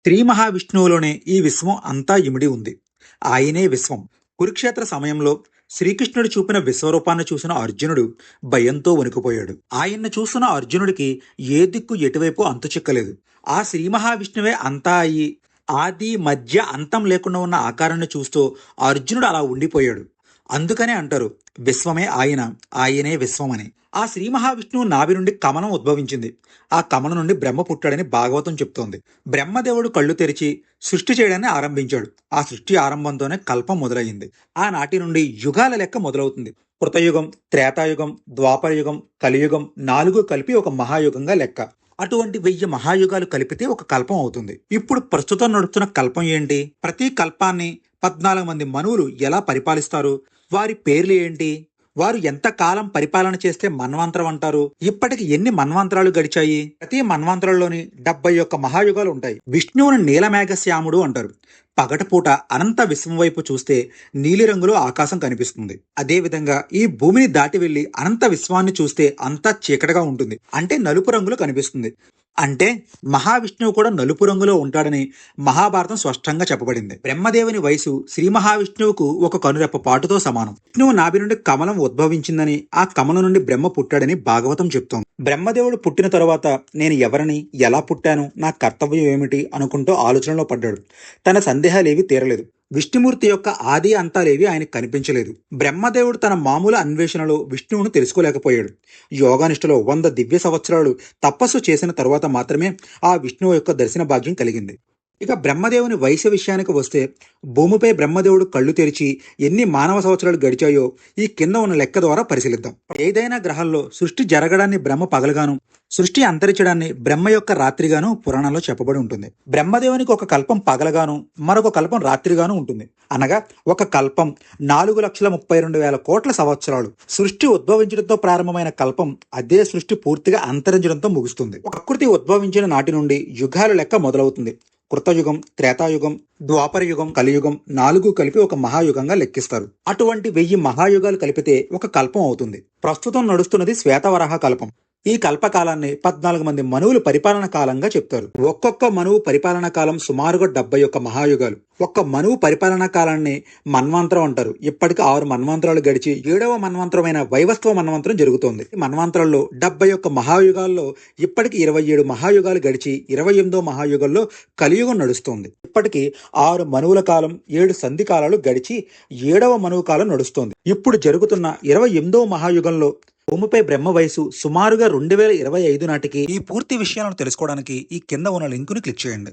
శ్రీ మహావిష్ణువులోనే ఈ విశ్వం అంతా ఇమిడి ఉంది. ఆయనే విశ్వం. కురుక్షేత్ర సమయంలో శ్రీకృష్ణుడు చూపిన విశ్వరూపాన్ని చూసిన అర్జునుడు భయంతో వణికిపోయాడు. ఆయన్ని చూసిన అర్జునుడికి ఏ దిక్కు ఎటువైపు అంతు చిక్కలేదు. ఆ శ్రీ మహావిష్ణువే అంతా అయి ఆది మధ్య అంతం లేకుండా ఉన్న ఆకారాన్ని చూస్తూ అర్జునుడు అలా ఉండిపోయాడు. అందుకనే అంటారు విశ్వమే ఆయన, ఆయనే విశ్వమని. ఆ శ్రీ మహావిష్ణువు నాభి నుండి కమలం ఉద్భవించింది. ఆ కమలం నుండి బ్రహ్మ పుట్టాడని భాగవతం చెప్తోంది. బ్రహ్మదేవుడు కళ్ళు తెరిచి సృష్టి చేయడాన్ని ఆరంభించాడు. ఆ సృష్టి ఆరంభంతోనే కల్పం మొదలయ్యింది. ఆనాటి నుండి యుగాల లెక్క మొదలవుతుంది. కృతయుగం, త్రేతాయుగం, ద్వాపరయుగం, కలియుగం 4 కలిపి ఒక మహాయుగంగా లెక్క. అటువంటి 1000 మహాయుగాలు కలిపితే ఒక కల్పం అవుతుంది. ఇప్పుడు ప్రస్తుతం నడుస్తున్న కల్పం ఏంటి? ప్రతి కల్పాన్ని 14 మంది మనువులు ఎలా పరిపాలిస్తారు? వారి పేర్లు ఏంటి? వారు ఎంత కాలం పరిపాలన చేస్తే మన్వంతరం అంటారు? ఇప్పటికి ఎన్ని మన్వంతరాలు గడిచాయి? ప్రతి మన్వంతరంలోని 71 మహాయుగాలు ఉంటాయి. విష్ణువుని నీలమేఘశ్యాముడు అంటారు. పగటిపూట అనంత విశ్వం వైపు చూస్తే నీలిరంగులో ఆకాశం కనిపిస్తుంది. అదే విధంగా ఈ భూమిని దాటి వెళ్లి అనంత విశ్వాన్ని చూస్తే అంతా చీకటిగా ఉంటుంది. అంటే నలుపు రంగులో కనిపిస్తుంది. అంటే మహావిష్ణువు కూడా నలుపు రంగులో ఉంటాడని మహాభారతం స్పష్టంగా చెప్పబడింది. బ్రహ్మదేవుని వయసు శ్రీ మహావిష్ణువుకు ఒక కనురెప్ప పాటుతో సమానం. విష్ణువు నాభి నుండి కమలం ఉద్భవించిందని, ఆ కమలం నుండి బ్రహ్మ పుట్టాడని భాగవతం చెప్తోంది. బ్రహ్మదేవుడు పుట్టిన తరువాత నేను ఎవరిని, ఎలా పుట్టాను, నా కర్తవ్యం ఏమిటి అనుకుంటూ ఆలోచనలో పడ్డాడు. తన సందేహాలేవి తీరలేదు. విష్ణుమూర్తి యొక్క ఆది అంతాలేవి ఆయనకు కనిపించలేదు. బ్రహ్మదేవుడు తన మామూలు అన్వేషణలో విష్ణువును తెలుసుకోలేకపోయాడు. యోగానిష్టలో 100 దివ్య సంవత్సరాలు తపస్సు చేసిన తరువాత మాత్రమే ఆ విష్ణువు యొక్క దర్శన భాగ్యం కలిగింది. ఇక బ్రహ్మదేవుని వయసు విషయానికి వస్తే భూమిపై బ్రహ్మదేవుడు కళ్ళు తెరిచి ఎన్ని మానవ సంవత్సరాలు గడిచాయో ఈ కింద ఉన్న లెక్క ద్వారా పరిశీలిద్దాం. ఏదైనా గ్రహాల్లో సృష్టి జరగడాన్ని బ్రహ్మ పగలుగాను, సృష్టి అంతరించడాన్ని బ్రహ్మ యొక్క రాత్రిగాను పురాణంలో చెప్పబడి ఉంటుంది. బ్రహ్మదేవునికి ఒక కల్పం పగలగాను, మరొక కల్పం రాత్రిగాను ఉంటుంది. అనగా ఒక కల్పం 4,32,000 కోట్ల సంవత్సరాలు. సృష్టి ఉద్భవించడంతో ప్రారంభమైన కల్పం అదే సృష్టి పూర్తిగా అంతరించడంతో ముగుస్తుంది. ప్రకృతి ఉద్భవించిన నాటి నుండి యుగాల లెక్క మొదలవుతుంది. కృతయుగం, త్రేతాయుగం, ద్వాపరయుగం, కలియుగం 4 కలిపి ఒక మహాయుగంగా లెక్కిస్తారు. అటువంటి 1000 మహాయుగాలు కలిపితే ఒక కల్పం అవుతుంది. ప్రస్తుతం నడుస్తున్నది శ్వేతవరాహ కల్పం. ఈ కల్పకాలాన్ని 14 మంది మనువులు పరిపాలన కాలంగా చెప్తారు. ఒక్కొక్క మనువు పరిపాలనా కాలం సుమారుగా 71 మహాయుగాలు. ఒక్క మనువు పరిపాలనా కాలాన్ని మన్వంతరం అంటారు. ఇప్పటికి 6 మన్వంతరాలు గడిచి 7వ మన్వంతరమైన వైవస్వ మన్వంతరం జరుగుతోంది. మన్వంతరంలో 71 మహాయుగాల్లో ఇప్పటికి 27 మహాయుగాలు గడిచి 28వ మహాయుగంలో కలియుగం నడుస్తోంది. ఇప్పటికి 6 మనువుల కాలం, 7 సంధి కాలాలు గడిచి 7వ మనువు కాలం నడుస్తోంది. ఇప్పుడు జరుగుతున్న 28వ మహాయుగంలో భూమిపై బ్రహ్మ వయసు సుమారుగా 2025 నాటికి. ఈ పూర్తి విషయాలను తెలుసుకోవడానికి ఈ కింద ఉన్న లింకుని క్లిక్ చేయండి.